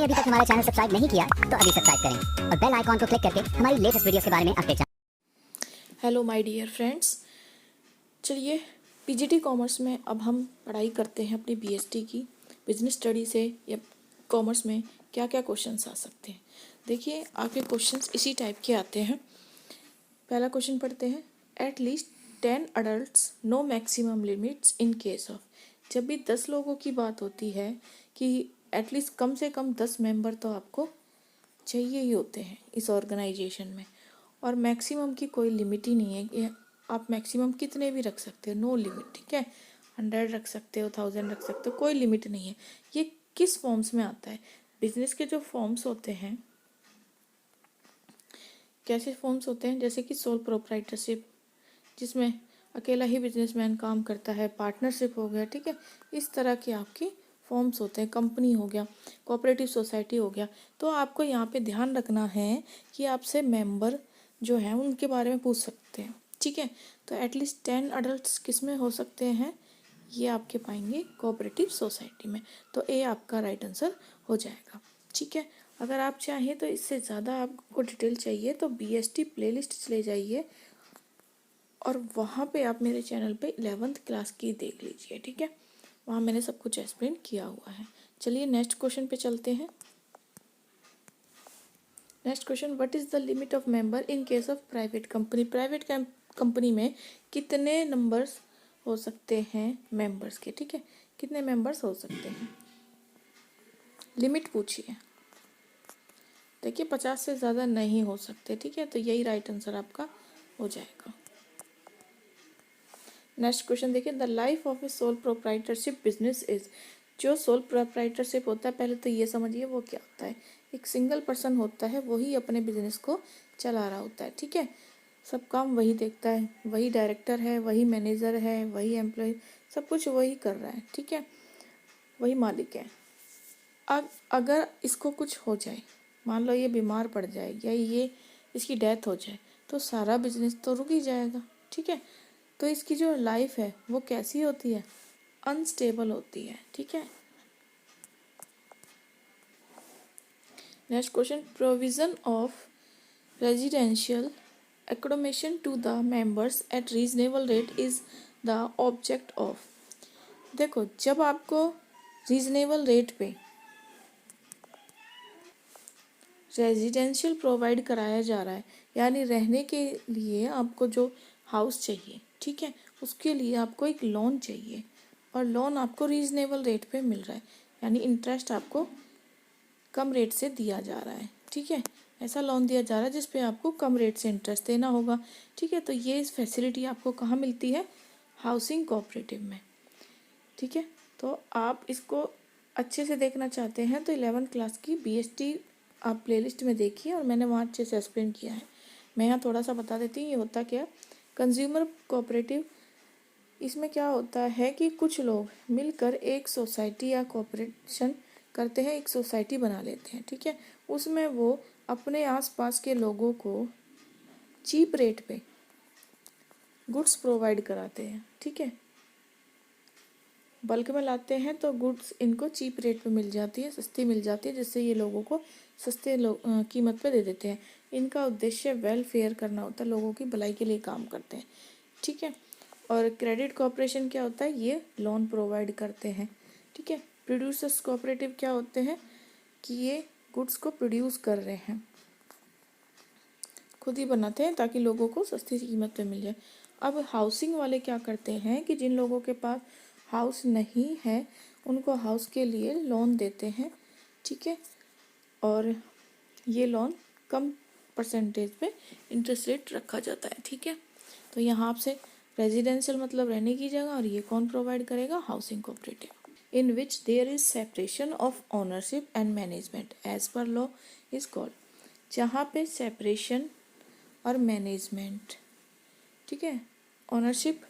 आपने अभी तक हमारा चैनल सब्सक्राइब नहीं किया तो अभी सब्सक्राइब करें और बेल आइकॉन को क्लिक करके हमारी लेटेस्ट वीडियोस के बारे में अपडेट जानें। हेलो माय डियर फ्रेंड्स, चलिए पीजीटी कॉमर्स में अब हम पढ़ाई करते हैं अपनी बीएसटी की बिजनेस स्टडी से या कॉमर्स में क्या क्या क्वेश्चंस आ सकते हैं। देखिए आपके क्वेश्चंस इसी टाइप के आते हैं। पहला क्वेश्चन पढ़ते हैं। At least 10 adults, no maximum limits in case of. जब भी 10 लोगों की बात होती है कि एटलीस्ट कम से कम 10 मेंबर तो आपको चाहिए ही होते हैं इस ऑर्गेनाइजेशन में, और मैक्सिमम की कोई लिमिट ही नहीं है कि आप मैक्सिमम कितने भी रख सकते हो, नो लिमिट। ठीक है, 100 रख सकते हो, 1000 रख सकते हो, कोई लिमिट नहीं है। ये किस फॉर्म्स में आता है? बिजनेस के जो फॉर्म्स होते हैं, कैसे फॉर्म्स होते हैं, जैसे कि सोल प्रोप्राइटरशिप जिसमें अकेला ही बिजनेसमैन काम करता है, पार्टनरशिप हो गया, ठीक है, इस तरह के आपकी फॉर्म्स होते हैं। कंपनी हो गया, कोऑपरेटिव सोसाइटी हो गया। तो आपको यहाँ पे ध्यान रखना है कि आपसे मेंबर जो हैं उनके बारे में पूछ सकते हैं। ठीक है, तो एटलीस्ट 10 अडल्ट्स किस में हो सकते हैं? ये आपके पाएंगे कोऑपरेटिव सोसाइटी में। तो ए आपका राइट आंसर हो जाएगा। ठीक है, अगर आप चाहें तो इससे ज़्यादा आपको डिटेल चाहिए तो बीएसटी प्लेलिस्ट चले जाइए और वहाँ पे आप मेरे चैनल पे 11th क्लास की देख लीजिए। ठीक है, वहाँ मैंने सब कुछ एक्सप्लेन किया हुआ है। चलिए नेक्स्ट क्वेश्चन पे चलते हैं। Next question, what is the limit of member in case of private company. Private company में कितने नंबर्स हो सकते हैं मेंबर्स के? ठीक है, कितने मेंबर्स हो सकते हैं, लिमिट पूछिए। देखिए 50 से ज़्यादा नहीं हो सकते। ठीक है, तो यही राइट आंसर आपका हो जाएगा। नेक्स्ट क्वेश्चन देखिए, the life of A sole proprietorship business is. जो सोल प्रोप्राइटरशिप होता है, पहले तो ये समझिए वो क्या होता है। एक सिंगल पर्सन होता है, वही अपने बिजनेस को चला रहा होता है। ठीक है, सब काम वही देखता है, वही डायरेक्टर है, वही मैनेजर है, वही एम्प्लॉय, सब कुछ वही कर रहा है। ठीक है, वही मालिक है। अब अगर इसको कुछ हो जाए, मान लो ये बीमार पड़ जाए या ये इसकी डेथ हो जाए, तो सारा बिजनेस तो रुक ही जाएगा। ठीक है, तो इसकी जो लाइफ है वो कैसी होती है? अनस्टेबल होती है। ठीक है, next question, provision of residential accommodation to the members at reasonable rate is the object of. देखो, जब आपको रीजनेबल रेट पे रेजिडेंशियल प्रोवाइड कराया जा रहा है, यानी रहने के लिए आपको जो हाउस चाहिए, ठीक है, उसके लिए आपको एक लोन चाहिए, और लोन आपको रीजनेबल रेट पे मिल रहा है, यानी इंटरेस्ट आपको कम रेट से दिया जा रहा है। ठीक है, ऐसा लोन दिया जा रहा है जिस पे आपको कम रेट से इंटरेस्ट देना होगा। ठीक है, तो ये फैसिलिटी आपको कहाँ मिलती है? हाउसिंग कोऑपरेटिव में। ठीक है, तो आप इसको अच्छे से देखना चाहते हैं तो 11th क्लास की बीएसटी आप प्लेलिस्ट में देखिए, और मैंने वहाँ अच्छे से एक्सप्लेन किया है। मैं यहाँ थोड़ा सा बता देती हूँ ये होता क्या। कंज्यूमर कोऑपरेटिव, इसमें क्या होता है कि कुछ लोग मिलकर एक सोसाइटी या कोऑपरेशन करते हैं, एक सोसाइटी बना लेते हैं। ठीक है, उसमें वो अपने आसपास के लोगों को चीप रेट पे गुड्स प्रोवाइड कराते हैं। ठीक है, बल्क में लाते हैं तो गुड्स इनको चीप रेट पे मिल जाती है, सस्ती मिल जाती है, जिससे ये लोगों को सस्ते कीमत पे दे देते हैं। इनका उद्देश्य वेलफेयर करना होता है, लोगों की भलाई के लिए काम करते हैं। ठीक है, और क्रेडिट कोऑपरेशन क्या होता है? ये लोन प्रोवाइड करते हैं। ठीक है, प्रोड्यूसर्स कोऑपरेटिव क्या होते हैं कि ये गुड्स को प्रोड्यूस कर रहे हैं, खुद ही बनाते हैं ताकि लोगों को सस्ती कीमत पे मिल जाए। अब हाउसिंग वाले क्या करते हैं कि जिन लोगों के पास हाउस नहीं है उनको हाउस के लिए लोन देते हैं। ठीक है, और ये लोन कम परसेंटेज पे इंटरेस्ट रेट रखा जाता है। ठीक है, तो यहाँ आपसे रेजिडेंशियल मतलब रहने की जगह, और ये कौन प्रोवाइड करेगा? Housing cooperative, in which there is separation of ownership and management as per law is called. जहाँ पे सेपरेशन और मैनेजमेंट, ठीक है, ओनरशिप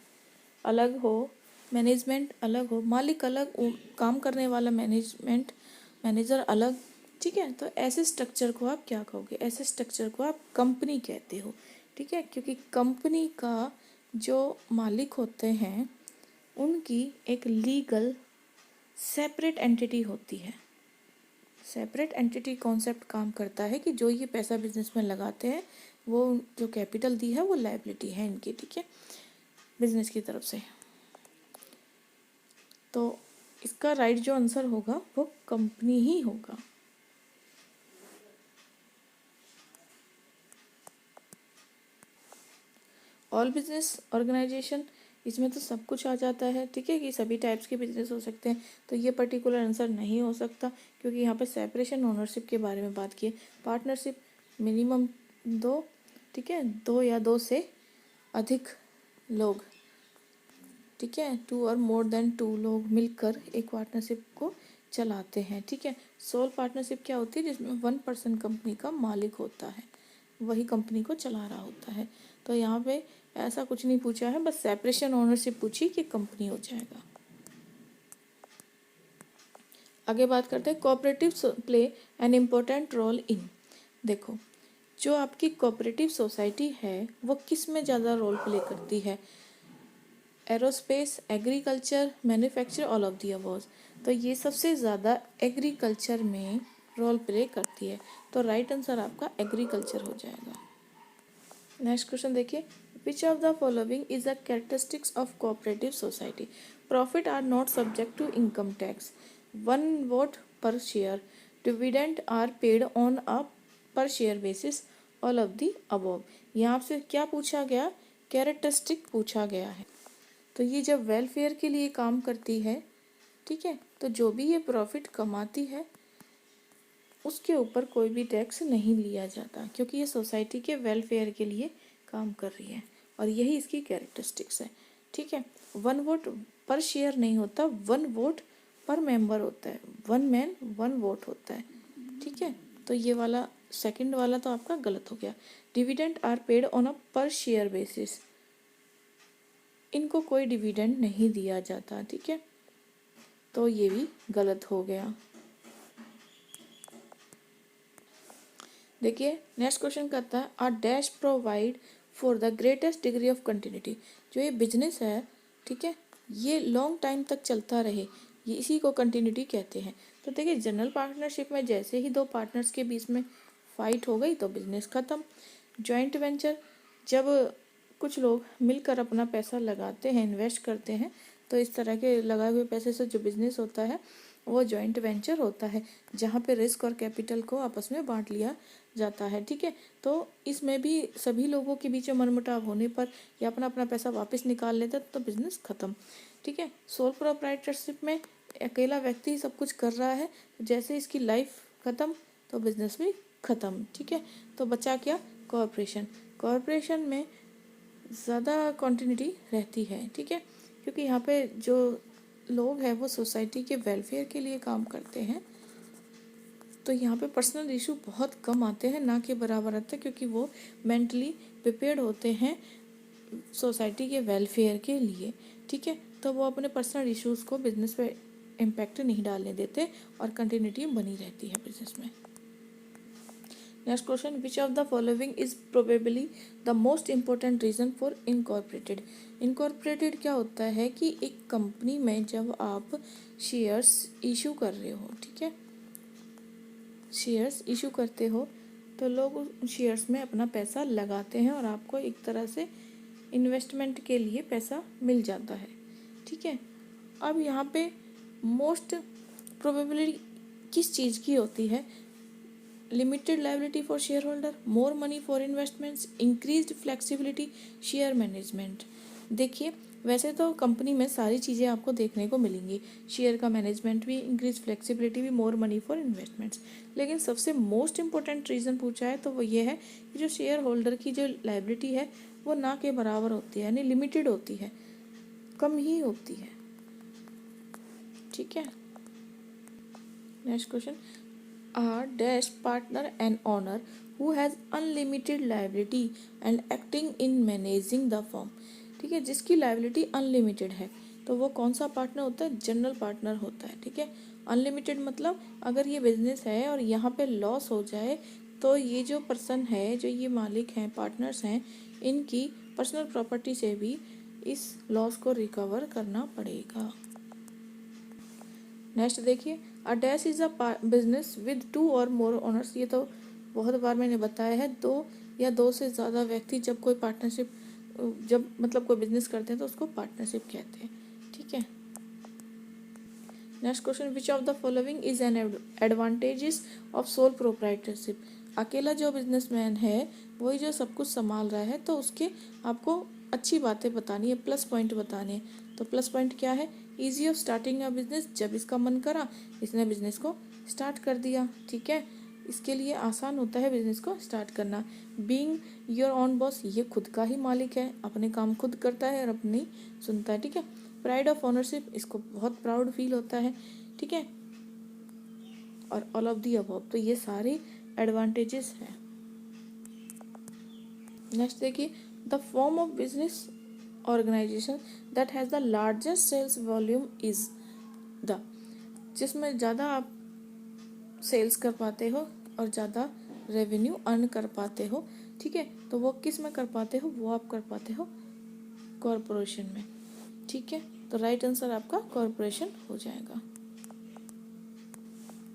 अलग हो, मैनेजमेंट अलग हो, मालिक अलग, काम करने वाला मैनेजर अलग। ठीक है, तो ऐसे स्ट्रक्चर को आप क्या कहोगे? ऐसे स्ट्रक्चर को आप कंपनी कहते हो। ठीक है, क्योंकि कंपनी का जो मालिक होते हैं उनकी एक लीगल सेपरेट एंटिटी होती है। सेपरेट एंटिटी कॉन्सेप्ट काम करता है कि जो ये पैसा बिजनेस में लगाते हैं वो जो कैपिटल दी है वो लायबिलिटी है इनकी, ठीक है, बिजनेस की तरफ से। तो इसका राइट जो आंसर होगा वो कंपनी ही होगा। ऑल बिजनेस ऑर्गेनाइजेशन, इसमें तो सब कुछ आ जाता है, ठीक है, कि सभी टाइप्स के बिजनेस हो सकते हैं। तो ये पर्टिकुलर आंसर नहीं हो सकता क्योंकि यहाँ पे सेपरेशन ओनरशिप के बारे में बात की है। पार्टनरशिप मिनिमम 2, ठीक है, 2 या 2 से अधिक लोग, ठीक है, 2 और मोर देन 2 लोग मिलकर एक पार्टनरशिप को चलाते हैं, ठीक है। सोल पार्टनरशिप क्या होती है, जिसमें 1 पर्सन कंपनी का मालिक होता है, वही कंपनी को चला रहा होता है। तो यहाँ पे ऐसा कुछ नहीं पूछा है, बस सेपरेशन ओनरशिप पूछी कि कंपनी हो जाएगा। आगे बात करते हैं cooperative play an important role in. देखो, जो आपकी कोऑपरेटिव सोसाइटी है वो किस में ज़्यादा रोल प्ले करती है, aerospace, agriculture, manufacture, all of the above. तो ये सबसे ज़्यादा एग्रीकल्चर में रोल प्ले करती है, तो राइट आंसर आपका एग्रीकल्चर हो जाएगा। नेक्स्ट क्वेश्चन देखिए, which of the following is the characteristics of cooperative society. Profit are not subject to income tax, 1 vote per share, dividend are paid on a per share basis, all of the above. यहाँ से क्या पूछा गया, characteristic पूछा गया है। तो ये जब वेलफेयर के लिए काम करती है, ठीक है, तो जो भी ये प्रॉफिट कमाती है उसके ऊपर कोई भी टैक्स नहीं लिया जाता क्योंकि ये सोसाइटी के वेलफेयर के लिए काम कर रही है और यही इसकी कैरेक्टरिस्टिक्स है, ठीक है। 1 वोट पर शेयर नहीं होता, 1 वोट पर मेंबर होता है, 1 मैन 1 वोट होता है, ठीक है। तो ये वाला सेकंड वाला तो आपका गलत हो गया। Dividend are paid on a per share basis, इनको कोई डिविडेंड नहीं दिया जाता, ठीक है, तो ये भी गलत हो गया। देखिए नेक्स्ट क्वेश्चन कहता है, a dash provide for the greatest degree of continuity. जो ये बिजनेस है, ठीक है, ये लॉन्ग टाइम तक चलता रहे, ये इसी को कंटिन्यूटी कहते हैं। तो देखिए जनरल पार्टनरशिप में जैसे ही 2 पार्टनर्स के बीच में फाइट हो गई तो बिजनेस ख़त्म। जॉइंट वेंचर, जब कुछ लोग मिलकर अपना पैसा लगाते हैं, इन्वेस्ट करते हैं, तो इस तरह के लगाए हुए पैसे से जो बिजनेस होता है वो जॉइंट वेंचर होता है, जहाँ पे रिस्क और कैपिटल को आपस में बांट लिया जाता है, ठीक है। तो इसमें भी सभी लोगों के बीच में मनमुटाव होने पर या अपना अपना पैसा वापस निकाल लेते तो बिजनेस ख़त्म, ठीक है। सोल प्रोप्राइटरशिप में अकेला व्यक्ति सब कुछ कर रहा है, जैसे इसकी लाइफ ख़त्म तो बिजनेस भी ख़त्म, ठीक है। तो बचा क्या, कॉरपोरेशन। कॉरपोरेशन में ज़्यादा कॉन्टिन्यूटी रहती है, ठीक है, क्योंकि यहाँ पे जो लोग हैं वो सोसाइटी के वेलफेयर के लिए काम करते हैं, तो यहाँ पे पर्सनल इशू बहुत कम आते हैं, ना के बराबर आते हैं, क्योंकि वो मेंटली प्रिपेयर्ड होते हैं सोसाइटी के वेलफेयर के लिए, ठीक है। तो वो अपने पर्सनल इश्यूज़ को बिजनेस पे इम्पैक्ट नहीं डालने देते और कंटिन्यूटी बनी रहती है बिजनेस में। Next question, which of the following is probably the most important reason for incorporated. Incorporated क्या होता है कि एक कंपनी में जब आप शेयर्स इशू कर रहे हो, ठीक है, शेयर्स इशू करते हो तो लोग उन शेयर्स में अपना पैसा लगाते हैं और आपको एक तरह से इन्वेस्टमेंट के लिए पैसा मिल जाता है, ठीक है। अब यहाँ पे मोस्ट प्रोबेबिलिटी किस चीज़ की होती है, limited liability for share holder, more money for investments, increased flexibility, share management. देखिए वैसे तो कंपनी में सारी चीज़ें आपको देखने को मिलेंगी, शेयर का मैनेजमेंट भी, इंक्रीज फ्लेक्सिबिलिटी भी, मोर मनी फॉर इन्वेस्टमेंट्स, लेकिन सबसे मोस्ट इम्पोर्टेंट रीज़न पूछा है तो वो ये है कि जो शेयर होल्डर की जो लायबिलिटी है वो ना के बराबर होती है, यानी लिमिटेड होती है, कम ही होती है, ठीक है। Next question, a dash partner and owner who has unlimited liability and acting in managing the firm, ठीक है, जिसकी लायबिलिटी अनलिमिटेड है तो वो कौन सा पार्टनर होता है, जनरल पार्टनर होता है, ठीक है। अनलिमिटेड मतलब अगर ये बिजनेस है और यहाँ पे लॉस हो जाए तो ये जो पर्सन है, जो ये मालिक हैं, पार्टनर्स हैं, इनकी पर्सनल प्रॉपर्टी से भी इस लॉस को रिकवर करना पड़ेगा। नेक्स्ट देखिए, a dash is a business with 2 और मोर ओनर्स। ये तो बहुत बार मैंने बताया है, 2 या 2 से ज़्यादा व्यक्ति जब कोई पार्टनरशिप, जब मतलब कोई बिजनेस करते हैं तो उसको पार्टनरशिप कहते हैं, ठीक है। Next question, which of the following is an advantages of sole proprietorship. अकेला जो बिजनेसमैन है वही जो सब कुछ संभाल रहा है, तो उसके आपको अच्छी बातें बतानी है, प्लस पॉइंट बताने हैं। तो प्लस पॉइंट क्या है, easy of starting a business, जब इसका मन करा इसने बिजनेस को स्टार्ट कर दिया, ठीक है। इसके लिए आसान होता है बिजनेस को स्टार्ट करना। बीइंग योर ओन बॉस, ये खुद का ही मालिक है, अपने काम खुद करता है और अपनी सुनता है, ठीक है। प्राइड ऑफ ओनरशिप, इसको बहुत प्राउड फील होता है, ठीक है। और ऑल ऑफ दी अबव, तो ये सारे एडवांटेजेस हैं। नेक्स्ट देखिए, the form of business organisation that has the largest sales volume is the, जिसमें ज़्यादा आप सेल्स कर पाते हो और ज़्यादा रेवेन्यू अर्न कर पाते हो, ठीक है। तो वो किस में कर पाते हो, वो आप कर पाते हो कॉरपोरेशन में, ठीक है। तो राइट आंसर आपका कॉरपोरेशन हो जाएगा।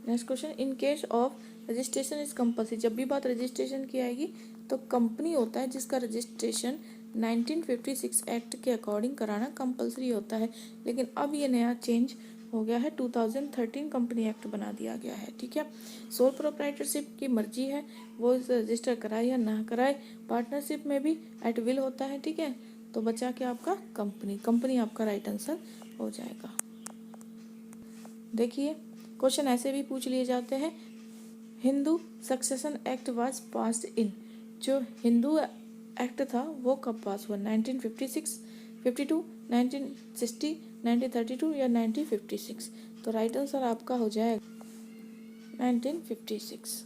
Next question, in case of registration is compulsory, जब भी बात रजिस्ट्रेशन की आएगी तो कंपनी होता है जिसका रजिस्ट्रेशन 1956 एक्ट के अकॉर्डिंग कराना कंपल्सरी होता है। लेकिन अब ये नया चेंज हो गया है, 2013 कंपनी एक्ट बना दिया गया है, ठीक है। सोल प्रोप्राइटरशिप की मर्जी है, वो इसे रजिस्टर कराए या ना कराए। पार्टनरशिप में भी एट विल होता है, ठीक है। तो बचा के आपका कंपनी आपका राइट आंसर हो जाएगा। देखिए, क्वेश्चन ऐसे भी पूछ लिए जाते हैं, Hindu succession act was passed in, जो हिंदू एक्ट था वो कब पास हुआ, 1956, 52, 1960, 1932 या 1956। तो राइट आंसर आपका हो जाएगा 1956।